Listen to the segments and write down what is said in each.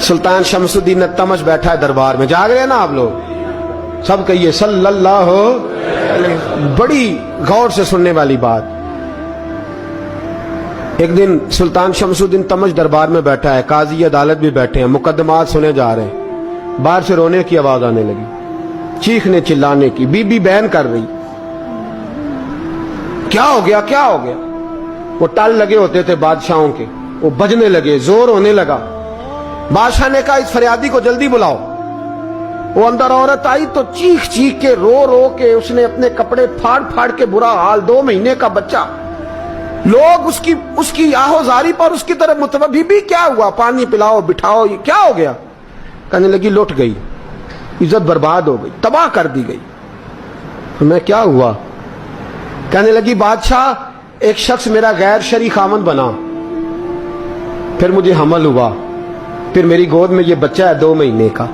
सुल्तान शमसुद्दीन तमश बैठा है दरबार में, जाग रहे हैं ना आप लोग सब, कहिए सल्लल्लाहु अलैहि। बड़ी गौर से सुनने वाली बात। एक दिन सुल्तान शमसुद्दीन तमश दरबार में बैठा है, काजी अदालत भी बैठे हैं, मुकदमात सुने जा रहे हैं। बाहर से रोने की आवाज आने लगी, चीखने चिल्लाने की। बीबी बयान कर रही, क्या हो गया क्या हो गया। वो टल लगे होते थे बादशाहों के, वो बजने लगे, जोर होने लगा। बादशाह ने कहा इस फरियादी को जल्दी बुलाओ। वो अंदर औरत आई तो चीख चीख के रो रो के उसने अपने कपड़े फाड़ फाड़ के, बुरा हाल, 2 महीने का बच्चा। लोग उसकी आहोजारी पर उसकी तरफ मुतवज्जह, बीबी क्या हुआ, पानी पिलाओ बिठाओ, ये क्या हो गया। कहने लगी लुट गई, इज्जत बर्बाद हो गई, तबाह कर दी गई। तो मैं क्या हुआ। कहने लगी बादशाह एक शख्स मेरा गैर शरई खामन बना, फिर मुझे हमल हुआ, फिर मेरी गोद में ये बच्चा है 2 महीने का।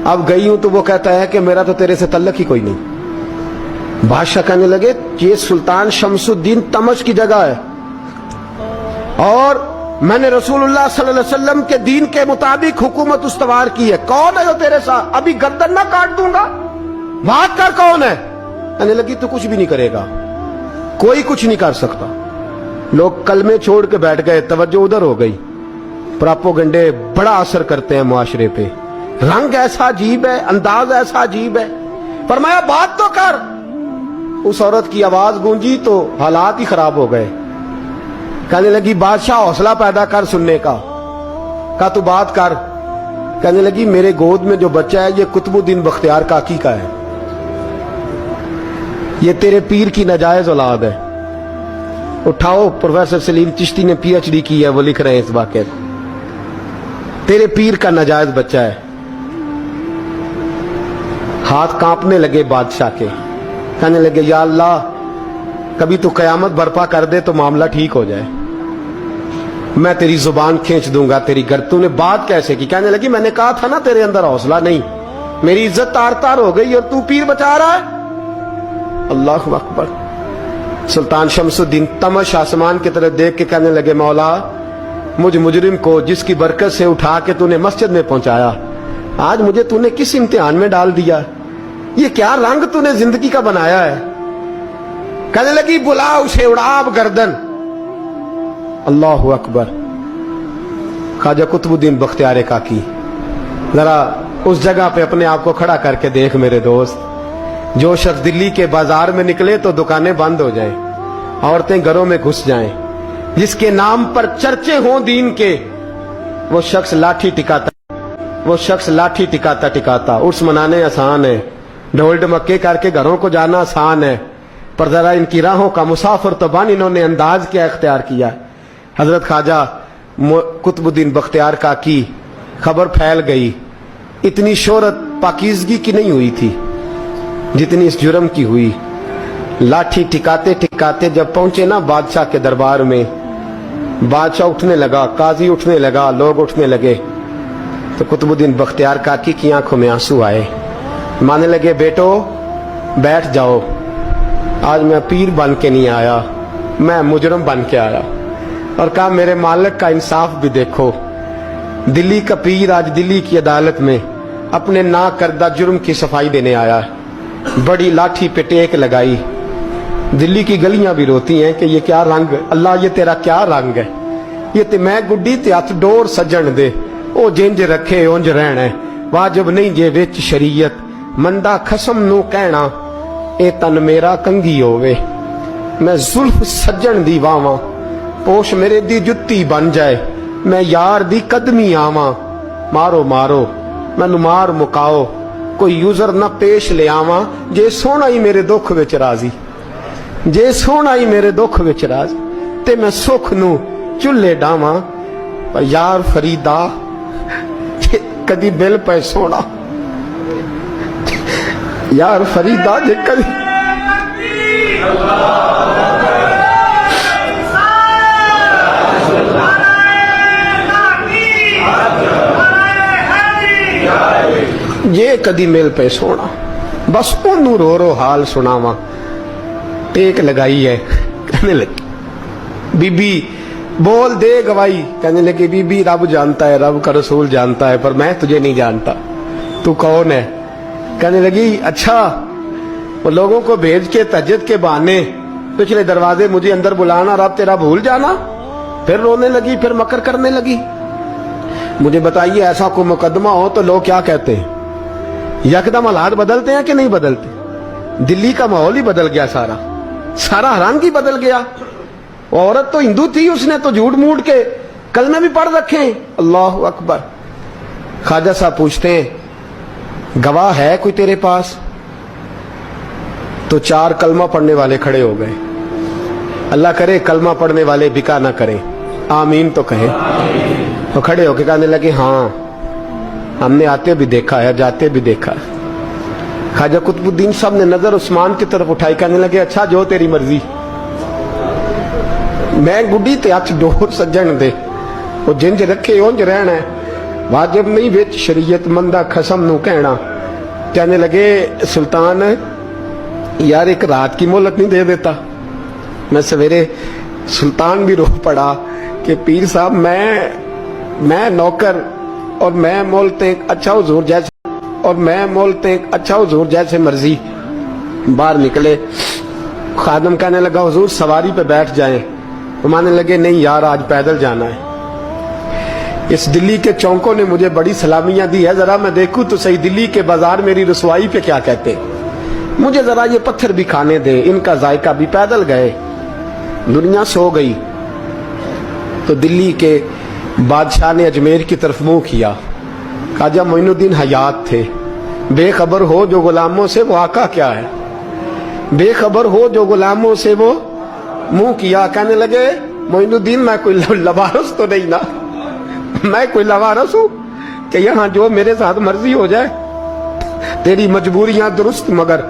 अब गई हूं तो वो कहता है कि मेरा तो तेरे से तल्लक ही कोई नहीं। बादशाह कहने लगे ये सुल्तान शमसुद्दीन तमश की जगह है और मैंने रसूलुल्लाह सल्लल्लाहु अलैहि वसल्लम के दीन के मुताबिक हुकूमत उस्तवार की है। कौन है जो तेरे साथ, अभी गर्दन ना काट दूंगा, बात कर कौन है। कहने लगी तू कुछ भी नहीं करेगा, कोई कुछ नहीं कर सकता। लोग कलमे छोड़ के बैठ गए, तवज्जो उधर हो गई। प्रोपेगेंडे बड़ा असर करते हैं मुआशरे पे। रंग ऐसा अजीब है, अंदाज ऐसा अजीब है। फरमाया बात तो कर। उस औरत की आवाज गूंजी तो हालात ही खराब हो गए। कहने लगी बादशाह हौसला पैदा कर सुनने का। कहा तू बात कर। कहने लगी मेरे गोद में जो बच्चा है ये कुतुबुद्दीन बख्तियार काकी का है, ये तेरे पीर की नाजायज औलाद है। उठाओ, प्रोफेसर सलीम चिश्ती ने PhD की है, वो लिख रहे हैं इस वाक़े। तेरे पीर का नाजायज बच्चा है। हाथ कांपने लगे बादशाह के। कहने लगे या अल्लाह कभी तू कयामत बर्पा कर दे तो मामला ठीक हो जाए, मैं तेरी जुबान खींच दूंगा तेरी घर। तूने बात कैसे की। कहने लगी मैंने कहा था ना तेरे अंदर हौसला नहीं, मेरी इज्जत तार तार हो गई और तू पीर बचा रहा है। अल्लाहु अकबर। सुल्तान शमसुद्दीन तमश आसमान की तरफ देख के कहने लगे मौला मुझ मुजरिम को जिसकी बरकत से उठा के तूने मस्जिद में पहुंचाया, आज मुझे तूने किस इम्तिहान में डाल दिया। ये क्या रंग तूने जिंदगी का बनाया है। कहने लगी बुला उसे, उड़ाब गर्दन। अल्लाहु अकबर। ख्वाजा कुतुबुद्दीन बख्तियार काकी, जरा उस जगह पे अपने आप को खड़ा करके देख मेरे दोस्त। जो शख्स दिल्ली के बाजार में निकले तो दुकानें बंद हो जाएं, औरतें घरों में घुस जाएं, जिसके नाम पर चर्चे हों दीन के, वो शख्स लाठी टिकाता टिकाता उर्स मनाने आसान है, ढोल ढमक्के करके घरों को जाना आसान है, पर जरा इनकी राहों का मुसाफिर तो बन इन्होंने अंदाज क्या इख्तियार किया। हजरत ख्वाजा कुतुबुद्दीन बख्तियार काकी, खबर फैल गई। इतनी शोहरत पाकीज़गी की नहीं हुई थी जितनी इस जुर्म की हुई। लाठी टिकाते टिकाते जब पहुंचे ना बादशाह के दरबार में, बादशाह उठने लगा, काजी उठने लगा, लोग उठने लगे तो कुतुबुद्दीन बख्तियार काकी की आंखों में आंसू आए। माने लगे बेटो बैठ जाओ, आज मैं पीर बन के नहीं आया, मैं मुजरम बन के आया। और कहा मेरे मालिक का इंसाफ भी देखो। दिल्ली का पीर आज दिल्ली की अदालत में अपने ना करदा जुर्म की सफाई देने आया है। बड़ी लाठी पे टेक लगाई। दिल्ली की गलियां भी रोती हैं कि ये क्या रंग, अल्लाह ये तेरा क्या रंग है। ये ते मैं गुड्डी ते हथ डोर सजन दे, ओ जिंज रखे उंज रहना है, वाजिब नहीं जे विच शरीयत, मंदा खसम नू कहना ए तन मेरा कंगी होवे। मैं जुल्फ सजन दी वावां, पोश मेरे दी जुत्ती बन जाए, मैं यार दी कदमी आवां। मारो मारो मैनू मार मुकाओ, कोई यूजर ना पेश ले आवां, जे सोना ही मेरे दुख विच राजी, जे सोना ही मेरे दुख विच राजी, ते मैं सुख नू चुल्हे डावां। पर यार फरीदा कदी बिल पे सोना, यार फरीदा जे कदी ये कदी मिल पे सोना, बस ओनू रो रो हाल सुनावा। टेक लगाई है। कहने लगी बीबी बोल दे गवाही। कहने लगे बीबी रब जानता है, रब का रसूल जानता है, पर मैं तुझे नहीं जानता, तू कौन है। कहने लगी अच्छा, वो लोगों को भेज के तहज्जुद के बहाने पिछले दरवाजे मुझे अंदर बुलाना, रब तेरा भूल जाना। फिर रोने लगी, फिर मकर करने लगी। मुझे बताइए ऐसा कोई मुकदमा हो तो लोग क्या कहते हैं? यकदम हालात बदलते हैं कि नहीं बदलते? दिल्ली का माहौल ही बदल गया, सारा सारा हरामगी बदल गया। औरत तो हिंदू थी, उसने तो झूठ मूठ के कलमे भी पढ़ रखे हैं। अल्लाह अकबर। ख्वाजा साहब पूछते हैं गवाह है कोई तेरे पास? तो 4 कलमा पढ़ने वाले खड़े हो गए। अल्लाह करे कलमा पढ़ने वाले बिका ना करें, आमीन तो कहें। तो खड़े होके कहने लगे हाँ, हमने आते भी देखा है, जाते भी देखा है। ख्वाजा कुतुबुद्दीन साहब ने नजर उस्मान की तरफ उठाई, कहने लगे अच्छा जो तेरी मर्जी, मैं गुड्डी ते हथ डोर सज्जन दे, वो जिंज रखे उंज रहना है, वाजिब नहीं विच शरीयत मंदा खसम नू कहना। कहने लगे सुल्तान यार एक रात की मोहलत नहीं दे देता? मैं सवेरे सुल्तान भी रो पड़ा कि पीर साहब मैं नौकर और मैं मोलते अच्छा हुजूर जैसे, और मैं मोलते अच्छा हुजूर जैसे मर्जी। बाहर निकले, खादम कहने लगा हुजूर सवारी पे बैठ जाएं। मानने लगे नहीं यार आज पैदल जाना है। इस दिल्ली के चौकों ने मुझे बड़ी सलामियां दी है, जरा मैं देखूं तो सही दिल्ली के बाजार मेरी रसवाई पे क्या कहते, मुझे जरा ये पत्थर भी खाने दे। इनका जायका भी। पैदल गए, दुनिया सो गई तो दिल्ली के बादशाह ने अजमेर की तरफ मुंह किया। ख्वाजा मोइनुद्दीन हयात थे। बेखबर हो जो गुलामों से वो आका क्या है, बेखबर हो जो गुलामों से वो मुंह किया। कहने लगे मोइनुद्दीन मैं कोई लवारस तो नहीं ना, मैं कोई लवारस हूं कि यहां जो मेरे साथ मर्जी हो जाए? तेरी मजबूरियां दुरुस्त, मगर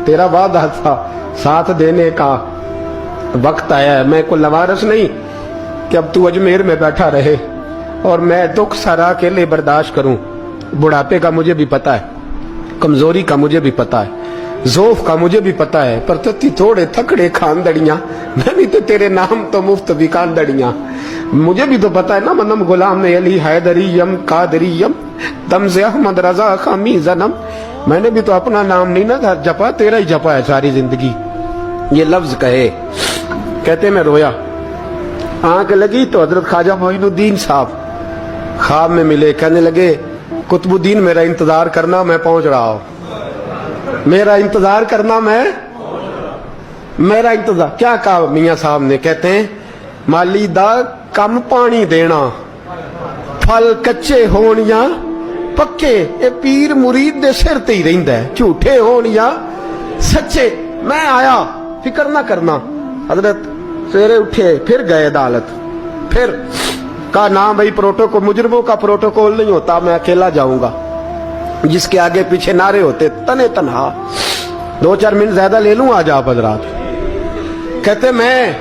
तेरा वादा था साथ देने का, वक्त आया है। मैं कोई लवारस नहीं कि अब तू अजमेर में बैठा रहे और मैं दुख सारा अकेले बर्दाश्त करूं। बुढ़ापे का मुझे भी पता है, कमजोरी का मुझे भी पता है, ज़ौफ का मुझे भी पता है, पर तत्ती थोड़े थकड़े खानदड़ियां, मैं भी तो तेरे नाम तो मुफ्त भी खानदड़ियां। मुझे भी तो पता है ना, मनम गुलाम में अली हैदरियम कादरियम दम से अहमद रजा खामी जन्म। मैंने भी तो अपना नाम नहीं ना जपा, तेरा ही जपा है सारी जिंदगी। ये लफ्ज कहे, कहते मैं रोया, आंख लगी तो हजरत ख्वाजा मोइनुद्दीन साहब ख्वाब में मिले। कहने लगे कुतुबुद्दीन मेरा इंतजार करना, मैं पहुंच रहा हूं, मेरा इंतजार करना, मेरा इंतजार। क्या कहा मियां साहब ने? कहते हैं माली दा कम पानी देना, फल कच्चे होण या पक्के, ये पीर मुरीद दे सिर ते ही रहिंदा है, झूठे होण या सच्चे। मैं आया, फिक्र ना करना। हजरत सवेरे उठे, फिर गए अदालत, फिर कहा ना भाई प्रोटोकॉल, मुजरिमों का प्रोटोकॉल नहीं होता, मैं अकेला जाऊंगा। जिसके आगे पीछे नारे होते तने तनहा, 2-4 मिनट ज्यादा ले लूं आज आप हजरात। कहते मैं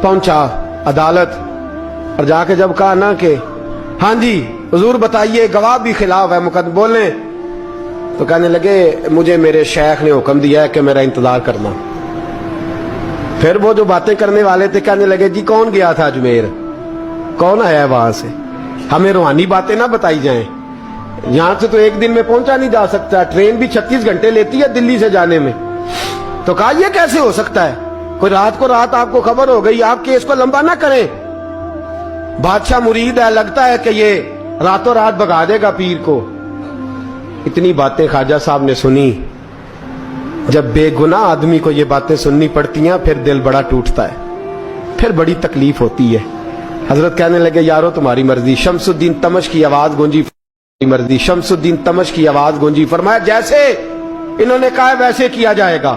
पहुंचा अदालत और जाके जब कहा ना कि हाँ जी हुजूर बताइए, गवाह भी खिलाफ है, मुकदमा बोले, तो कहने लगे मुझे मेरे शेख ने हुक्म दिया है कि मेरा इंतजार करना। फिर वो जो बातें करने वाले थे कहने लगे जी कौन गया था अजमेर, कौन आया है वहां से, हमें रूहानी बातें ना बताई जाएं। यहां से तो एक दिन में पहुंचा नहीं जा सकता, ट्रेन भी 36 घंटे लेती है दिल्ली से जाने में। तो कहा यह कैसे हो सकता है, कोई रात को रात आपको खबर हो गई, आप केस को लंबा ना करें, बादशाह मुरीद है, लगता है कि ये रातों रात भगा देगा पीर को। इतनी बातें ख्वाजा साहब ने सुनी। जब बेगुनाह आदमी को ये बातें सुननी पड़ती हैं फिर दिल बड़ा टूटता है, फिर बड़ी तकलीफ होती है। हजरत कहने लगे यारो तुम्हारी मर्जी। शमसुद्दीन तमश की आवाज गूंजी, मर्जी। शमसुद्दीन तमश की आवाज गूंजी, फरमाया जैसे इन्होंने कहा वैसे किया जाएगा।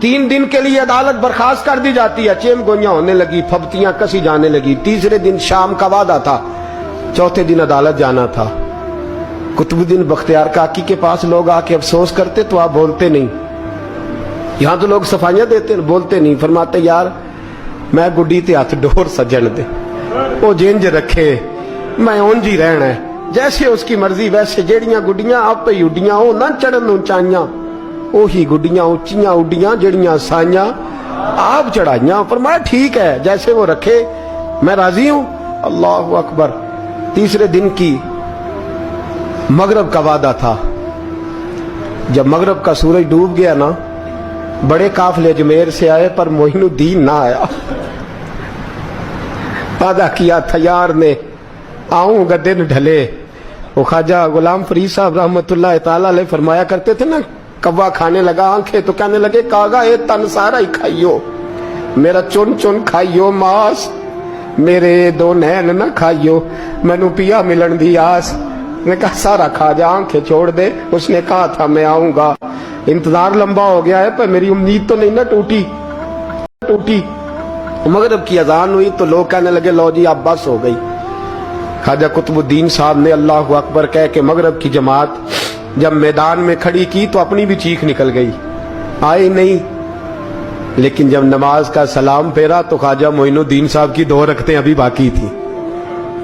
3 दिन के लिए अदालत बर्खास्त कर दी जाती है। चेम गोइयां होने लगी, फबतियां कसी जाने लगी। तीसरे दिन शाम का वादा था, चौथे दिन अदालत जाना था। कुतुबुद्दीन बख्तियार काकी के पास लोग आके अफसोस करते तो आप बोलते नहीं, यहां तो लोग सफाइयां देते बोलते नहीं। फरमाते यार मैं गुड्डी ते हथ डोर सजन दे, वो जिंज रखे मैं उंज ही रहना है, जैसे उसकी मर्जी वैसे। जेड़ियां गुड्डियां आप ही उड्डियां हो ना चढ़न उचाइयां, ओही गुड्डियां उच्चियां उड्डियां जेड़ियां साइयां आप चढ़ाइयां। फरमाया ठीक है, जैसे वो रखे मैं राजी हूं। अल्लाह अकबर। तीसरे दिन की मगरब का वादा था। जब मगरब का सूरज डूब गया ना, बड़े काफले अजमेर से आए पर मोइनुद्दीन ना आया। वादा किया था यार ने, आऊंगा दिन ढले। वो ख्वाजा गुलाम फरीद साहब रहमतुल्लाह ताला अलैह फरमाया करते थे ना, कब्बा खाने लगा आंखें तो कहने लगे कागा ए तन सारा ही खाइयो, मेरा चुन चुन खाइयो मास, मेरे दो नैन ना खाइयो, मैनू पिया मिलन दी आस। ने कहा सारा खा जा, आंखें छोड़ दे। उसने कहा था मैं आऊंगा, इंतजार लंबा हो गया है पर मेरी उम्मीद तो नहीं ना टूटी। मगरब की अजान हुई तो लोग कहने लगे लो जी अब बस हो गई। ख्वाजा कुतुबुद्दीन साहब ने अल्लाह अकबर कह के मगरब की जमात जब मैदान में खड़ी की तो अपनी भी चीख निकल गई, आए नहीं। लेकिन जब नमाज का सलाम फेरा तो ख्वाजा मोइनुद्दीन साहब की 2 रकतें अभी बाकी थी।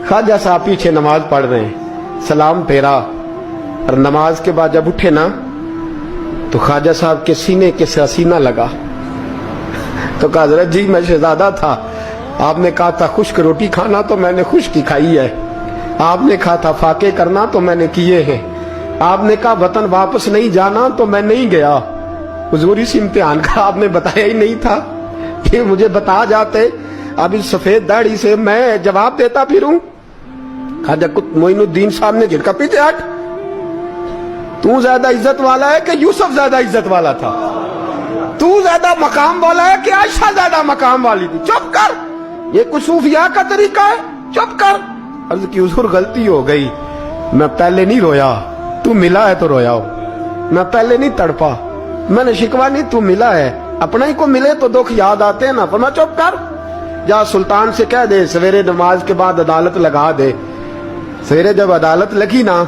ख्वाजा साहब पीछे नमाज पढ़ रहे हैं, सलाम फेरा और नमाज के बाद जब उठे ना तो ख्वाजा साहब के सीने के से सीना लगा। तो कहा हजरत जी मैं शहजादा था, आपने कहा था खुश्क रोटी खाना तो मैंने खुश्क ही खाई है, आपने कहा था फाके करना तो मैंने किए हैं, आपने कहा वतन वापस नहीं जाना तो मैं नहीं गया। हुजूर इस इम्तिहान का आपने बताया ही नहीं था कि मुझे बता जाते, अब इस सफेद दाढ़ी से मैं जवाब देता फिरूं। ख्वाजा मोइनुद्दीन साहब ने झटका, पीछे हट, तू ज्यादा इज्जत वाला है कि यूसुफ ज्यादा इज्जत वाला था? तू ज्यादा मकाम वाला है कि आयशा ज्यादा मकाम वाली थी? चुप कर, ये कुछ सूफिया का तरीका है, चुप कर। अर्ज की हुजूर गलती हो गई, मैं पहले नहीं रोया, तू मिला है तो रोया हो, मैं पहले नहीं तड़पा, मैंने शिकवा नहीं, तू मिला है, अपना ही को मिले तो दुख याद आते हैं ना। पर मैं चुप कर, जा सुल्तान से कह दे सवेरे नमाज के बाद अदालत लगा दे। सवेरे जब अदालत लगी ना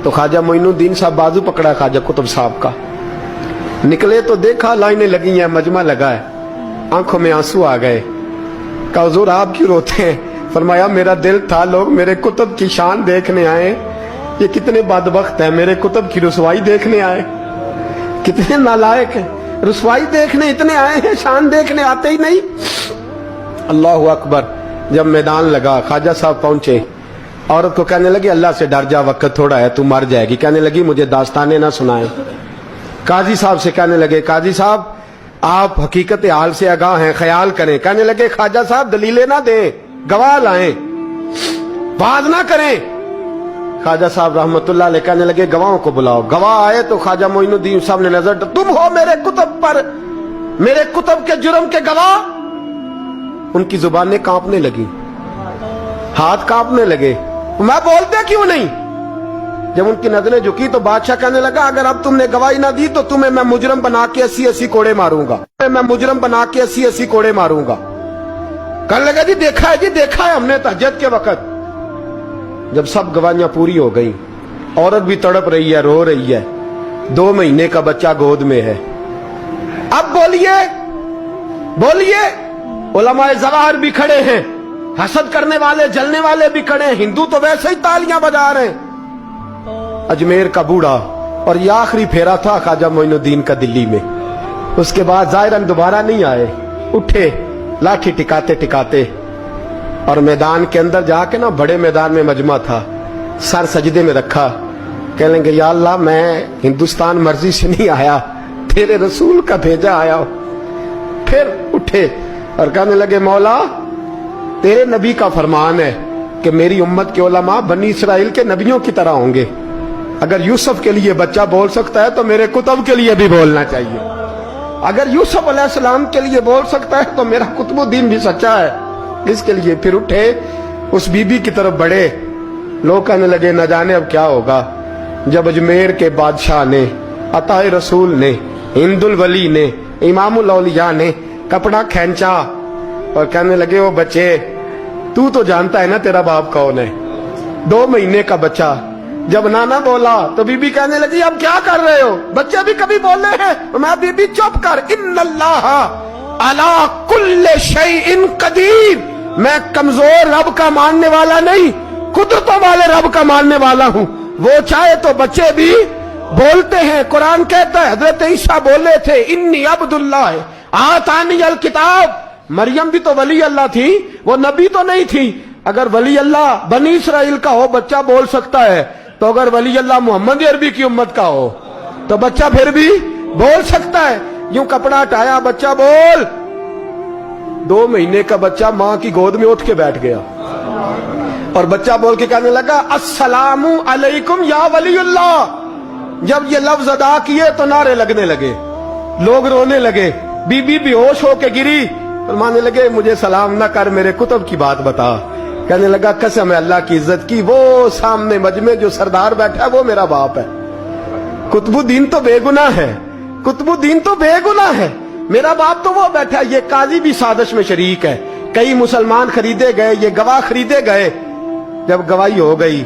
तो ख्वाजा मोइनुद्दीन साहब बाजू पकड़ा ख्वाजा कुतुब साहब का, निकले तो देखा लाइनें लगी हैं, मजमा लगा है, आंखों में आंसू आ गए। कहा हुजूर आप क्यों रोते हैं? फरमाया मेरा दिल था लोग मेरे कुतुब की शान देखने आए, ये कितने बदबख्त है, मेरे कुतुब की रुसवाई देखने आए, कितने नालायक हैं, रुसवाई देखने इतने आए हैं, शान देखने आते ही नहीं। अल्लाह अकबर। जब मैदान लगा ख्वाजा साहब पहुंचे, औरत को कहने लगी अल्लाह से डर जा, वक्त थोड़ा है, तू मर जाएगी। कहने लगी मुझे दास्ताने ना सुनाए। काजी साहब से कहने लगे काजी साहब आप हकीकत हाल से आगाह हैं, ख्याल करें। कहने लगे ख्वाजा साहब दलीलें ना दें, गवाह लाएं, बात ना करें। ख्वाजा साहब रहमतुल्लाह अलैह कहने लगे गवाहों को बुलाओ। गवाह आए तो ख्वाजा मोइनुद्दीन साहब ने नजर, तुम हो मेरे कुतुब पर, मेरे कुतुब के जुर्म के गवाह। उनकी जुबानें कांपने लगी, हाथ कांपने लगे, मैं बोलते क्यों नहीं? जब उनकी नजरें झुकी तो बादशाह कहने लगा अगर अब तुमने गवाही ना दी तो तुम्हें मैं मुजरम बना के 80-80 कोड़े मारूंगा, मैं मुजरम बना के 80-80 कोड़े मारूंगा। कहने लगा जी देखा है, जी देखा है हमने तहज्जुद के वक्त। जब सब गवाहियां पूरी हो गई, औरत भी तड़प रही है, रो रही है, 2 महीने का बच्चा गोद में है। अब बोलिए बोलिए, उलमाए ज़वाहिर भी खड़े हैं, हसद करने वाले जलने वाले भी खड़े हैं, हिंदू तो वैसे ही तालियां बजा रहे हैं। अजमेर का बूढ़ा, और ये आखिरी फेरा था ख्वाजा मोइनुद्दीन का दिल्ली में। उसके बाद ज़ाहिरन दोबारा नहीं आए, उठे लाठी टिकाते टिकाते और मैदान के अंदर जाके ना, बड़े मैदान में मजमा था, सर सजदे में रखा, कह लेंगे या अल्लाह मैं हिंदुस्तान मर्जी से नहीं आया, तेरे रसूल का भेजा आया। फिर उठे और कहने लगे मौला तेरे नबी का फरमान है कि मेरी उम्मत के उलमा बनी इसराइल के नबियों की तरह होंगे, अगर यूसुफ के लिए बच्चा बोल सकता है तो मेरे कुतुब के लिए भी बोलना चाहिए, अगर यूसुफ अलैहिस्सलाम के लिए बोल सकता है तो मेरा कुतुबुद्दीन भी सच्चा है, इसके लिए। फिर उठे उस बीबी की तरफ बढ़े, लोग कहने लगे न जाने अब क्या होगा। जब अजमेर के बादशाह ने, अताए रसूल ने, हिंदुल वली ने, इमामुल औलिया ने कपड़ा खींचा और कहने लगे ओ बच्चे तू तो जानता है ना तेरा बाप कौन है, 2 महीने का बच्चा। जब नाना बोला तो बीबी कहने लगी अब क्या कर रहे हो, बच्चे भी कभी बोले हैं? मैं बीबी चुप कर, इन्नल्लाह अला कुल्ले शैइन कदीर, मैं कमजोर रब का मानने वाला नहीं, कुदरतों वाले रब का मानने वाला हूं, वो चाहे तो बच्चे भी बोलते हैं। कुरान कहता है हजरत ईसा बोले थे इन्नी अब्दुल्लाह आतानी अल किताब, मरियम भी तो वली अल्लाह थी, वो नबी तो नहीं थी। अगर वली अल्लाह बनी इसराइल का हो, बच्चा बोल सकता है, तो अगर वली अल्लाह मोहम्मद अरबी की उम्मत का हो तो बच्चा फिर भी बोल सकता है। यूं कपड़ा हटाया, बच्चा बोल। 2 महीने का बच्चा मां की गोद में उठ के बैठ गया और बच्चा बोल के कहने लगा अस्सलामु अलैकुम या वलीउल्लाह। जब ये लफ्ज अदा किए तो नारे लगने लगे, लोग रोने लगे, बीबी बेहोश होके गिरी। फरमाने लगे मुझे सलाम ना कर, मेरे कुतुब की बात बता। कहने लगा कसम है अल्लाह की इज्जत की, वो सामने मजमे जो सरदार बैठा है वो मेरा बाप है। कुतुबुद्दीन तो बेगुनाह है, कुतुबुद्दीन तो बेगुनाह है, मेरा बाप तो वो बैठा है। ये काजी भी साजिश में शरीक है। कई मुसलमान खरीदे गए, ये गवाह खरीदे गए। जब गवाही हो गई,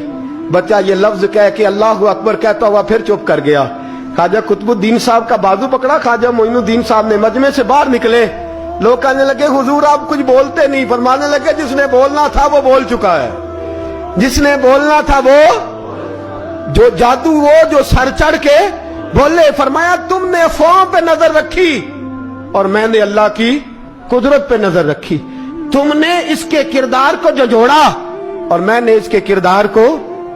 बच्चा ये लफ्ज कह के अल्लाह अकबर कहता हुआ फिर चुप कर गया। ख्वाजा कुतुबुद्दीन साहब का बाजू पकड़ा, ख्वाजा मोइनुद्दीन साहब ने मजमे से बाहर निकले। लोग कहने लगे हुजूर आप कुछ बोलते नहीं। फरमाने लगे जिसने बोलना था वो बोल चुका है, जिसने बोलना था वो, जो जादू वो जो सर चढ़ के बोले। फरमाया तुमने अफवाहों पे नजर रखी और मैंने अल्लाह की कुदरत पे नजर रखी। तुमने इसके किरदार को जोड़ा और मैंने इसके किरदार को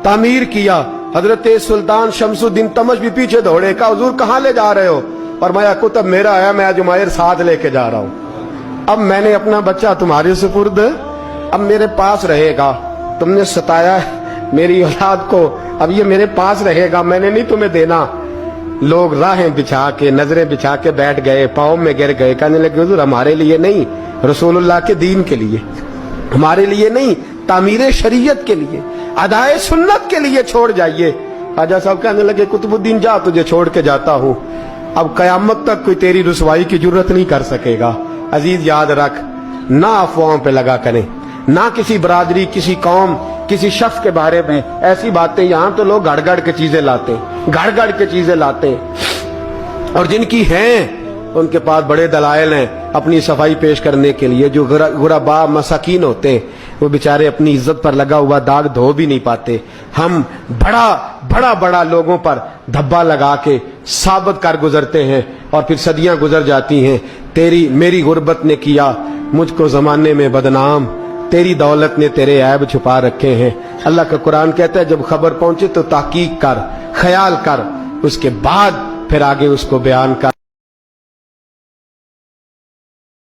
तामीर किया। हजरत सुल्तान शमसुद्दीन तमश भी पीछे दौड़े, कहा हुजूर कहां ले जा रहे हो? फरमाया कुतुब मेरा है, मैं जुमैर साथ लेके जा रहा हूं। अब मैंने अपना बच्चा तुम्हारे सुपुर्द, अब मेरे पास रहेगा। तुमने सताया है मेरी औलाद को, अब ये मेरे पास रहेगा, मैंने नहीं तुम्हें देना। लोग राहें बिछा के, नजरें बिछा के बैठ गए, पाँव में गिर गए। कहने लगे हुजूर हमारे लिए नहीं, रसूलुल्लाह के दीन के लिए, हमारे लिए नहीं, तामीर शरीयत के लिए, अदाए सुन्नत के लिए छोड़ जाइए। ख्वाजा साहब कहने लगे कुतुबुद्दीन जा, तुझे छोड़ के जाता हूं, अब कयामत तक कोई तेरी रुसवाई की जरूरत नहीं कर सकेगा। अजीज याद रख, ना अफवाहों पे लगा करें, ना किसी बरादरी, किसी कौम, किसी शख्स के बारे में ऐसी बातें। यहां तो लोग गड़ गड़ के चीजें लाते, गड़ गड़ के चीजें लाते, और जिनकी हैं उनके पास बड़े दलाइल हैं अपनी सफाई पेश करने के लिए। जो गुरबा मसाकीन होते हैं वो बेचारे अपनी इज्जत पर लगा हुआ दाग धो भी नहीं पाते। हम बड़ा लोगों पर धब्बा लगा के साबित कर गुजरते हैं और फिर सदियां गुजर जाती हैं। तेरी मेरी गुर्बत ने किया मुझको जमाने में बदनाम, तेरी दौलत ने तेरे ऐब छुपा रखे हैं। अल्लाह का कुरान कहता है जब खबर पहुंचे तो ताकीक कर, ख्याल कर, उसके बाद फिर आगे उसको बयान कर।